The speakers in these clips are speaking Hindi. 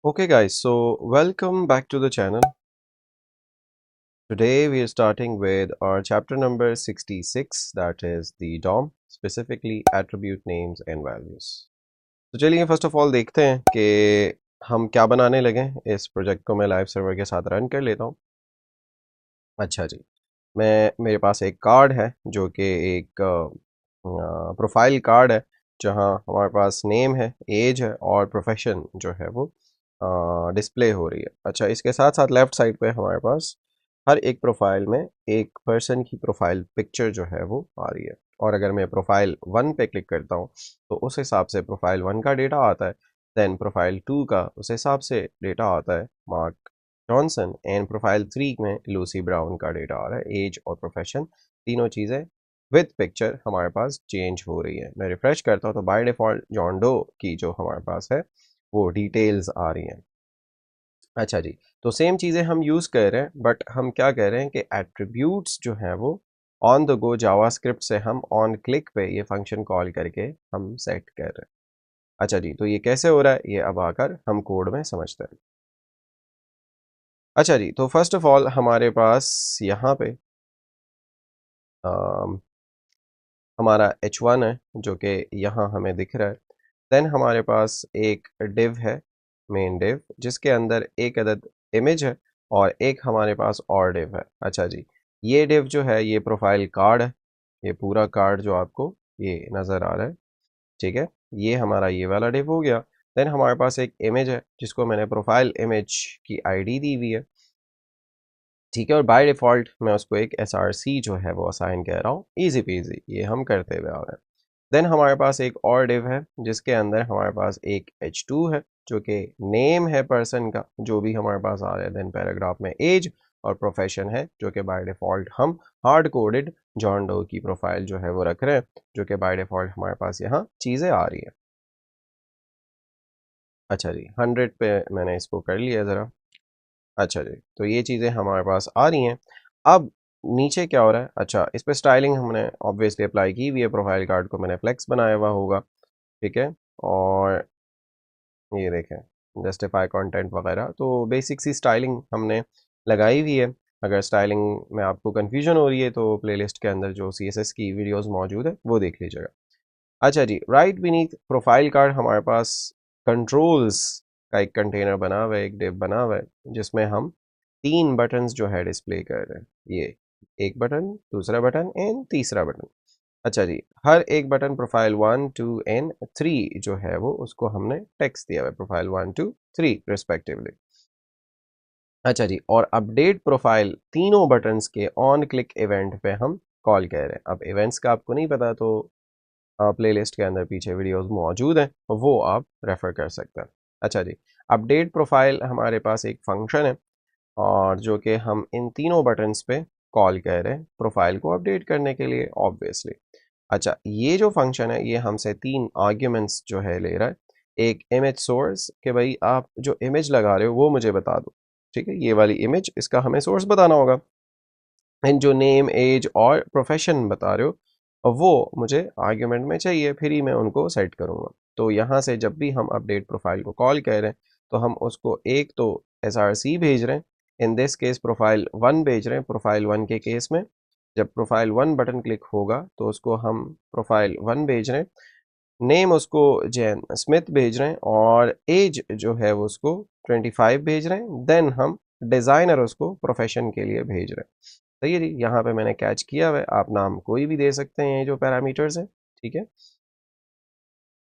Okay guys, so welcome back to the channel. Today we are starting with our chapter number 66, that is the DOM, specifically attribute names and values. तो चलिए फर्स्ट ऑफ ऑल देखते हैं कि हम क्या बनाने लगे। इस प्रोजेक्ट को मैं लाइव सर्वर के साथ रन कर लेता हूँ। अच्छा जी, मेरे पास एक कार्ड है जो कि एक प्रोफाइल कार्ड है, जहाँ हमारे पास नेम है, एज है और प्रोफेशन जो है वो डिस्प्ले हो रही है। अच्छा, इसके साथ साथ लेफ़्ट साइड पे हमारे पास हर एक प्रोफाइल में एक पर्सन की प्रोफाइल पिक्चर जो है वो आ रही है। और अगर मैं प्रोफाइल 1 पे क्लिक करता हूँ तो उस हिसाब से प्रोफाइल 1 का डेटा आता है, देन प्रोफाइल 2 का उस हिसाब से डेटा आता है, मार्क जॉनसन, एंड प्रोफाइल 3 में लूसी ब्राउन का डेटा आ रहा है। एज और प्रोफेशन तीनों चीज़ें विद पिक्चर हमारे पास चेंज हो रही है। मैं रिफ्रेश करता हूँ तो बाय डिफ़ॉल्ट जॉन डो की जो हमारे पास है वो डिटेल्स आ रही हैं। अच्छा जी, तो सेम चीज़ें हम यूज़ कर रहे हैं, बट हम क्या कह रहे हैं कि एट्रीब्यूट्स जो हैं वो ऑन द गो जावास्क्रिप्ट से हम ऑन क्लिक पे ये फंक्शन कॉल करके हम सेट कर रहे हैं। अच्छा जी, तो ये कैसे हो रहा है ये अब आकर हम कोड में समझते हैं। अच्छा जी, तो फर्स्ट ऑफ ऑल हमारे पास यहाँ पे अम, हमारा h1 है जो कि यहाँ हमें दिख रहा है। देन हमारे पास एक डिव है, मेन डिव, जिसके अंदर एक अदद इमेज है और एक हमारे पास और डिव है। अच्छा जी, ये डिव जो है ये प्रोफाइल कार्ड है, ये पूरा कार्ड जो आपको ये नज़र आ रहा है, ठीक है। ये हमारा ये वाला डिव हो गया। देन हमारे पास एक इमेज है जिसको मैंने प्रोफाइल इमेज की आईडी दी हुई है, ठीक है। और बाय डिफ़ॉल्ट मैं उसको एक एसआरसी जो है वो असाइन कर रहा हूँ, ईजी पीजी, ये हम करते हुए आ रहे हैं। देन हमारे पास एक और डिव है जिसके अंदर हमारे पास एक h2 है जो कि नेम है पर्सन का, जो भी हमारे पास आ रहा है। देन पैराग्राफ में एज और प्रोफेशन है जो कि बाय डिफ़ॉल्ट हम हार्ड कोडेड जॉन डो की प्रोफाइल जो है वो रख रहे हैं, जो कि बाय डिफ़ॉल्ट हमारे पास यहाँ चीज़ें आ रही हैं। अच्छा जी, 100 पे मैंने इसको कर लिया ज़रा। अच्छा जी, तो ये चीज़ें हमारे पास आ रही हैं। अब नीचे क्या हो रहा है? अच्छा, इस पे स्टाइलिंग हमने ऑब्वियसली अप्लाई की हुई है, प्रोफाइल कार्ड को मैंने फ्लेक्स बनाया हुआ होगा, ठीक है। और ये देखें, जस्टिफाई कंटेंट वगैरह, तो बेसिक सी स्टाइलिंग हमने लगाई हुई है। अगर स्टाइलिंग में आपको कन्फ्यूजन हो रही है तो प्लेलिस्ट के अंदर जो CSS की वीडियोस मौजूद है वो देख लीजिएगा। अच्छा जी, राइट बीनीथ प्रोफाइल कार्ड हमारे पास कंट्रोल्स का एक कंटेनर बना हुआ है, एक डिव बना हुआ है, जिसमें हम 3 बटन्स जो है डिस्प्ले कर रहे हैं। ये एक बटन, दूसरा बटन एंड तीसरा बटन। अच्छा जी, हर एक बटन प्रोफाइल 1 2 एंड 3 जो है वो उसको हमने टेक्स्ट दिया हुआ है, प्रोफाइल 1 2 3 रिस्पेक्टिवली। अच्छा जी, और अपडेट प्रोफाइल तीनों बटन्स के ऑन क्लिक इवेंट पे हम कॉल कर रहे हैं। अब इवेंट्स का आपको नहीं पता तो प्लेलिस्ट के अंदर पीछे वीडियोस मौजूद हैं, वो आप रेफर कर सकते हैं। अच्छा जी, अपडेट प्रोफाइल हमारे पास एक फंक्शन है और जो कि हम इन तीनों बटन्स पे कॉल कर रहे हैं प्रोफाइल को अपडेट करने के लिए, ऑब्वियसली। अच्छा, ये जो फंक्शन है ये हमसे 3 आर्ग्यूमेंट्स जो है ले रहा है। एक इमेज सोर्स, कि भाई आप जो इमेज लगा रहे हो वो मुझे बता दो, ठीक है, ये वाली इमेज, इसका हमें सोर्स बताना होगा। एंड जो नेम एज और प्रोफेशन बता रहे हो वो मुझे आर्ग्यूमेंट में चाहिए, फिर ही मैं उनको सेट करूँगा। तो यहाँ से जब भी हम अपडेट प्रोफाइल को कॉल कर रहे हैं तो हम उसको एक तो SRC भेज रहे हैं, इन दिस केस प्रोफाइल 1 भेज रहे हैं। प्रोफाइल 1 के केस में जब प्रोफाइल 1 बटन क्लिक होगा तो उसको हम प्रोफाइल 1 भेज रहे हैं, नेम उसको जैन स्मिथ भेज रहे हैं और एज जो है वो उसको 25 भेज रहे हैं। देन हम डिज़ाइनर उसको प्रोफेशन के लिए भेज रहे हैं। सही है जी, यहाँ पे मैंने कैच किया हुआ है, आप नाम कोई भी दे सकते हैं ये जो पैरामीटर्स हैं, ठीक है।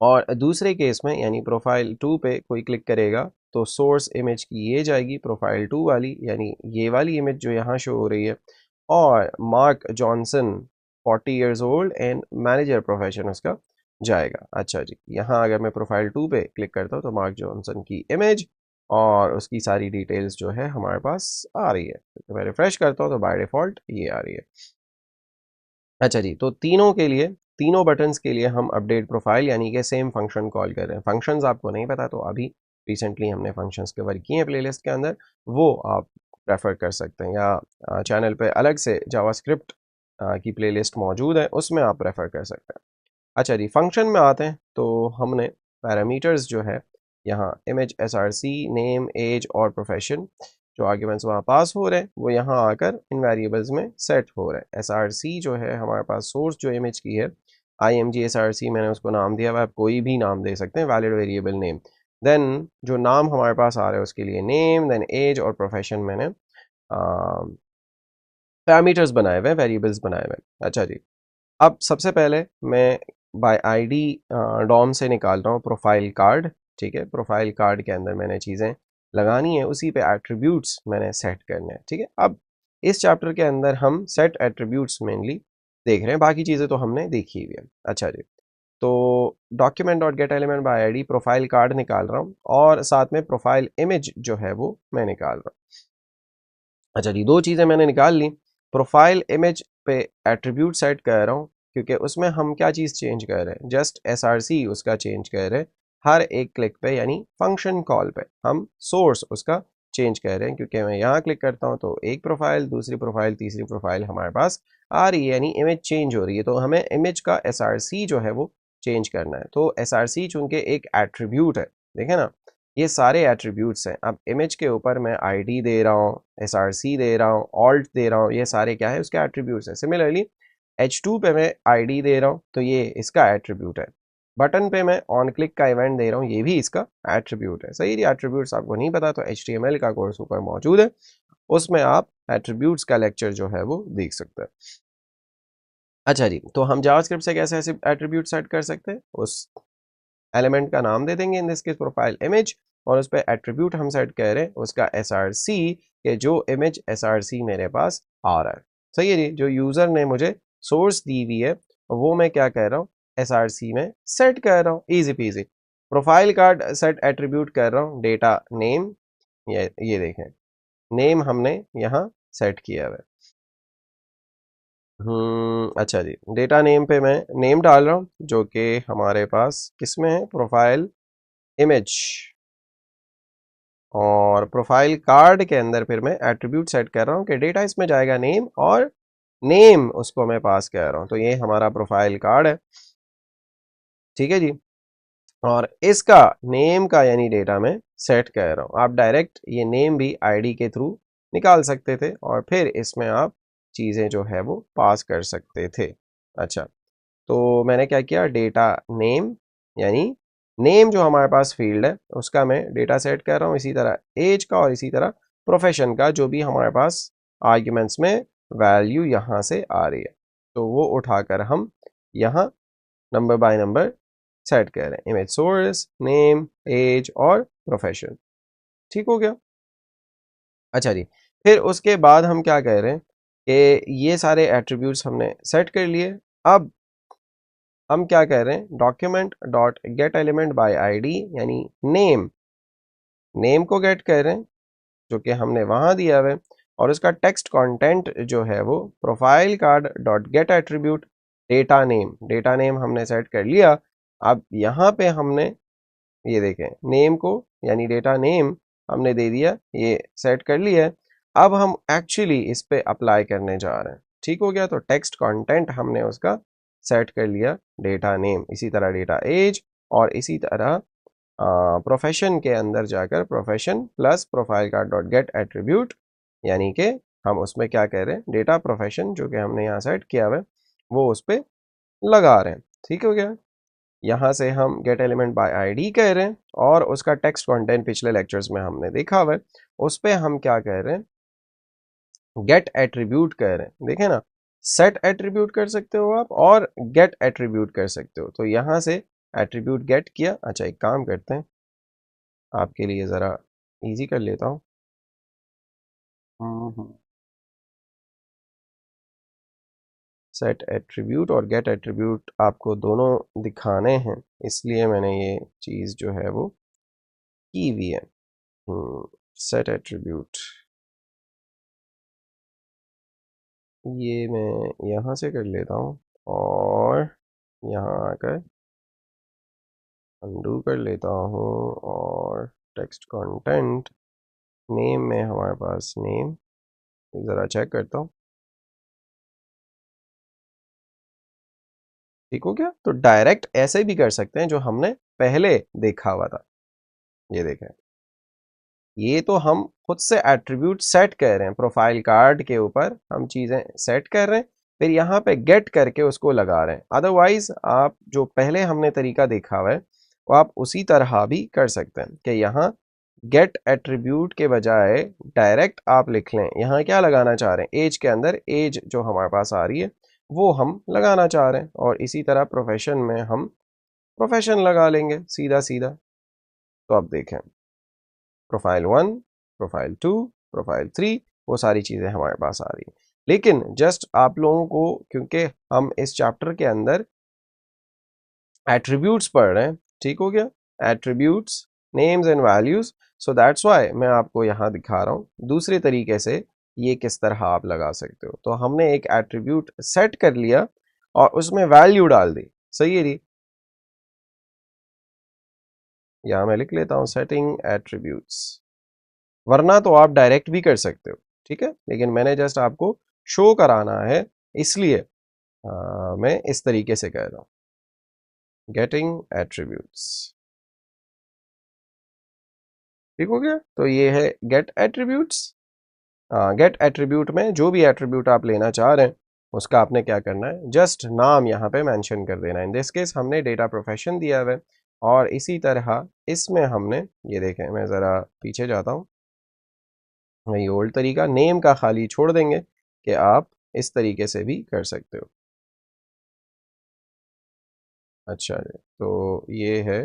और दूसरे केस में यानी प्रोफाइल 2 पे कोई क्लिक करेगा तो सोर्स इमेज की ये जाएगी प्रोफाइल 2 वाली, यानी ये वाली इमेज जो यहाँ शो हो रही है, और mark Johnson 40 years old and manager profession उसका जाएगा। अच्छा जी, यहाँ अगर मैं प्रोफाइल 2 पे क्लिक करता हूँ तो मार्क जॉनसन की इमेज और उसकी सारी डिटेल्स जो है हमारे पास आ रही है। तो मैं रिफ्रेश करता हूँ तो बाय डिफ़ॉल्ट ये आ रही है। अच्छा जी, तो तीनों के लिए, तीनों बटन्स के लिए हम अपडेट प्रोफाइल यानी कि सेम फंक्शन कॉल कर रहे हैं। फंक्शंस आपको नहीं पता तो अभी रिसेंटली हमने फंक्शंस कवर किए हैं प्लेलिस्ट के अंदर, वो आप रेफ़र कर सकते हैं, या चैनल पे अलग से जावास्क्रिप्ट की प्लेलिस्ट मौजूद है, उसमें आप रेफ़र कर सकते हैं। अच्छा जी, फंक्शन में आते हैं तो हमने पैरामीटर्स जो है यहाँ इमेज src नेम एज और प्रोफेशन जो आर्ग्यूमेंट्स वहाँ पास हो रहे हैं वो यहाँ आकर इन वेरिएबल्स में सेट हो रहे हैं। src जो है हमारे पास सोर्स जो इमेज की है img src मैंने उसको नाम दिया हुआ, आप कोई भी नाम दे सकते हैं, वैलिड वेरिएबल नेम। देन जो नाम हमारे पास आ रहा है उसके लिए नेम, देन एज और प्रोफेशन मैंने पैरामीटर्स बनाए हुए, वेरिएबल्स बनाए हुए। अच्छा जी, अब सबसे पहले मैं बाय आईडी डॉम से निकाल रहा हूँ प्रोफाइल कार्ड। ठीक है, प्रोफाइल कार्ड के अंदर मैंने चीज़ें लगानी है, उसी पे एट्रीब्यूट्स मैंने सेट करने हैं। ठीक है, अब इस चैप्टर के अंदर हम सेट एट्रीब्यूट्स मेनली देख रहे हैं, बाकी चीज़ें तो हमने देखी हुई है। अच्छा जी, तो document dot gate element by ID profile card निकाल रहा हूँ और साथ में प्रोफाइल इमेज जो है वो मैं निकाल रहा हूँ। अच्छा जी, दो चीज़ें मैंने निकाल ली। प्रोफाइल इमेज पे एट्रीब्यूट सेट कर रहा हूँ क्योंकि उसमें हम क्या चीज़ चेंज कर रहे हैं, जस्ट src उसका चेंज कर रहे हैं हर एक क्लिक पे, यानी फंक्शन कॉल पे हम सोर्स उसका चेंज कर रहे हैं। क्योंकि मैं यहाँ क्लिक करता हूँ तो एक प्रोफाइल, दूसरी प्रोफाइल, तीसरी प्रोफाइल हमारे पास आ रही है, यानी इमेज चेंज हो रही है, तो हमें इमेज का src जो है वो चेंज करना है। तो src चूंकि एक एट्रीब्यूट है, देखें ना, ये सारे एट्रीब्यूट्स हैं। अब इमेज के ऊपर मैं आईडी दे रहा हूँ, src दे रहा हूँ, ऑल्ट दे रहा हूँ, ये सारे क्या है, उसके एट्रीब्यूट्स हैं। सिमिलरली h2 पे मैं आईडी दे रहा हूँ तो ये इसका एट्रीब्यूट है। बटन पे मैं ऑन क्लिक का इवेंट दे रहा हूँ, ये भी इसका एट्रीब्यूट है। सही, एट्रीब्यूट्स आपको नहीं पता तो HTML का कोर्स ऊपर मौजूद है, उसमें आप एट्रीब्यूट्स का लेक्चर जो है वो देख सकते हैं। अच्छा जी, तो हम जावास्क्रिप्ट से कैसे ऐसे एट्रीब्यूट सेट कर सकते हैं, उस एलिमेंट का नाम दे देंगे, in this case profile image, और उस पर एट्रीब्यूट हम सेट कर रहे हैं उसका src, के जो इमेज src मेरे पास आ रहा है। सही है जी, जो यूज़र ने मुझे सोर्स दी हुई है वो मैं क्या कर रहा हूँ, src में सेट कर रहा हूँ, easy PG. Profile card set attribute कर रहा हूँ डेटा नेम, ये देखें नेम हमने यहाँ सेट किया हुआ है। अच्छा जी, डेटा नेम पे मैं नेम डाल रहा हूँ जो कि हमारे पास किसमें है, प्रोफाइल इमेज, और प्रोफाइल कार्ड के अंदर फिर मैं एट्रीब्यूट सेट कर रहा हूँ कि डेटा इसमें जाएगा नेम, और नेम उसको मैं पास कर रहा हूँ, तो ये हमारा प्रोफाइल कार्ड है। ठीक है जी, और इसका नेम का यानी डेटा में सेट कर रहा हूँ। आप डायरेक्ट ये नेम भी आईडी के थ्रू निकाल सकते थे और फिर इसमें आप चीज़ें जो है वो पास कर सकते थे। अच्छा, तो मैंने क्या किया, डेटा नेम यानी नेम जो हमारे पास फील्ड है उसका मैं डेटा सेट कर रहा हूँ, इसी तरह एज का और इसी तरह प्रोफेशन का जो भी हमारे पास आर्ग्यूमेंट्स में वैल्यू यहाँ से आ रही है तो वो उठाकर हम यहाँ नंबर बाय नंबर सेट कर रहे हैं, इमेज सोर्स, नेम, एज और प्रोफेशन। ठीक हो गया। अच्छा जी, फिर उसके बाद हम क्या कह रहे हैं कि ये सारे एट्रीब्यूट्स हमने सेट कर लिए। अब हम क्या कह रहे हैं, document dot gate element by ID यानी नेम, नेम को गेट कर रहे हैं जो कि हमने वहां दिया हुआ है, और उसका टेक्स्ट कंटेंट जो है वो profile card dot gate attribute data name, data name हमने सेट कर लिया। अब यहाँ पे हमने ये देखें नेम को यानी डेटा नेम हमने दे दिया, ये सेट कर लिया है। अब हम एक्चुअली इस पे अप्लाई करने जा रहे हैं। ठीक हो गया, तो टेक्स्ट कंटेंट हमने उसका सेट कर लिया डेटा नेम, इसी तरह डेटा एज, और इसी तरह प्रोफेशन के अंदर जाकर प्रोफेशन प्लस प्रोफाइल का डॉट गेट एट्रीब्यूट, यानी कि हम उसमें क्या कह रहे हैं, डेटा प्रोफेशन जो कि हमने यहाँ सेट किया हुआ है वो उस पर लगा रहे हैं। ठीक हो गया, यहाँ से हम गेट एलिमेंट बाय आईडी कह रहे हैं और उसका टेक्स्ट कंटेंट पिछले लेक्चर्स में हमने देखा हुआ है, उस पर हम क्या कह रहे हैं, गेट एट्रीब्यूट कह रहे हैं। देखें ना, सेट एट्रीब्यूट कर सकते हो आप और गेट एट्रीब्यूट कर सकते हो, तो यहाँ से एट्रीब्यूट गेट किया। अच्छा, एक काम करते हैं, आपके लिए ज़रा इजी कर लेता हूँ। सेट एट्रीब्यूट और गेट एट्रीब्यूट आपको दोनों दिखाने हैं, इसलिए मैंने ये चीज़ जो है वो की हुई है। सेट एट्रीब्यूट ये मैं यहाँ से कर लेता हूँ और यहाँ आकर अनडू कर लेता हूँ, और टेक्स्ट कंटेंट नेम में हमारे पास नेम, ज़रा चेक करता हूँ। ठीक हो गया, तो डायरेक्ट ऐसे भी कर सकते हैं जो हमने पहले देखा हुआ था। ये देखें, ये तो हम खुद से एट्रीब्यूट सेट कर रहे हैं, प्रोफाइल कार्ड के ऊपर हम चीज़ें सेट कर रहे हैं, फिर यहाँ पे गेट करके उसको लगा रहे हैं। अदरवाइज आप जो पहले हमने तरीका देखा हुआ है वो आप उसी तरह भी कर सकते हैं कि यहाँ गेट एट्रीब्यूट के बजाय डायरेक्ट आप लिख लें, यहाँ क्या लगाना चाह रहे हैं, एज के अंदर एज जो हमारे पास आ रही है वो हम लगाना चाह रहे हैं, और इसी तरह प्रोफेशन में हम प्रोफेशन लगा लेंगे सीधा सीधा। तो अब देखें, प्रोफाइल 1, प्रोफाइल 2, प्रोफाइल 3, वो सारी चीज़ें हमारे पास आ रही हैं। लेकिन जस्ट आप लोगों को, क्योंकि हम इस चैप्टर के अंदर एट्रीब्यूट्स पढ़ रहे हैं, ठीक हो गया, attributes, names and values, so that's why मैं आपको यहाँ दिखा रहा हूँ दूसरे तरीके से ये किस तरह आप लगा सकते हो। तो हमने एक एट्रीब्यूट सेट कर लिया और उसमें वैल्यू डाल दी, सही है जी। यहाँ मैं लिख लेता हूँ सेटिंग एट्रीब्यूट्स, वरना तो आप डायरेक्ट भी कर सकते हो, ठीक है, लेकिन मैंने जस्ट आपको शो कराना है, इसलिए मैं इस तरीके से कह रहा हूँ, गेटिंग एट्रीब्यूट्स, ठीक हो गया। तो ये है गेट एट्रीब्यूट्स। गेट एट्रीब्यूट में जो भी एट्रीब्यूट आप लेना चाह रहे हैं उसका आपने क्या करना है, जस्ट नाम यहाँ पे मेंशन कर देना है। इन दिस केस हमने डेटा प्रोफेशन दिया हुआ है, और इसी तरह इसमें हमने, ये देखें मैं ज़रा पीछे जाता हूँ, ये ओल्ड तरीका, नेम का खाली छोड़ देंगे कि आप इस तरीके से भी कर सकते हो। अच्छा जी, तो ये है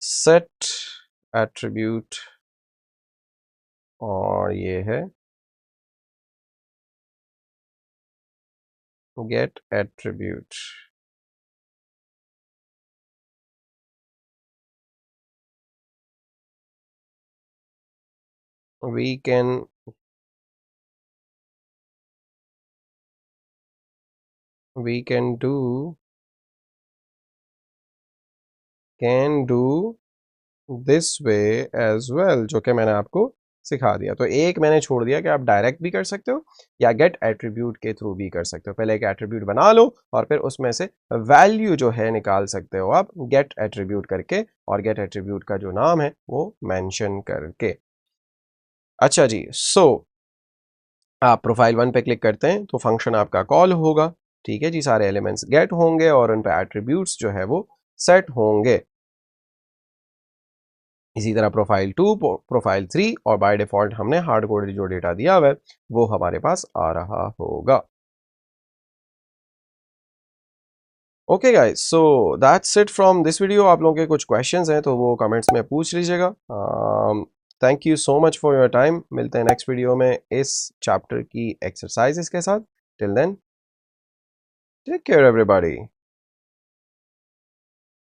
सेट एट्रीब्यूट, और ये है get attribute. we can we can do can do this way as well, जो कि मैंने आपको सिखा दिया। तो एक मैंने छोड़ दिया कि आप डायरेक्ट भी कर सकते हो या गेट एट्रीब्यूट के थ्रू भी कर सकते हो। पहले एक एट्रीब्यूट बना लो और फिर उसमें से वैल्यू जो है निकाल सकते हो आप गेट एट्रीब्यूट करके, और गेट एट्रीब्यूट का जो नाम है वो मेंशन करके। अच्छा जी, सो आप प्रोफाइल 1 पे क्लिक करते हैं तो फंक्शन आपका कॉल होगा, ठीक है जी, सारे एलिमेंट्स गेट होंगे और उन पे एट्रीब्यूट्स जो है वो सेट होंगे। इसी तरह प्रोफाइल 2, प्रोफाइल 3, और बाय डिफॉल्ट हमने हार्ड कोडेड जो डेटा दिया हुआ है वो हमारे पास आ रहा होगा। Okay guys, so that's it from this video. आप लोगों के कुछ क्वेश्चंस हैं तो वो कमेंट्स में पूछ लीजिएगा। Thank you so much for your time. मिलते हैं नेक्स्ट वीडियो में इस चैप्टर की एक्सरसाइजेस के साथ। Till then, take care everybody.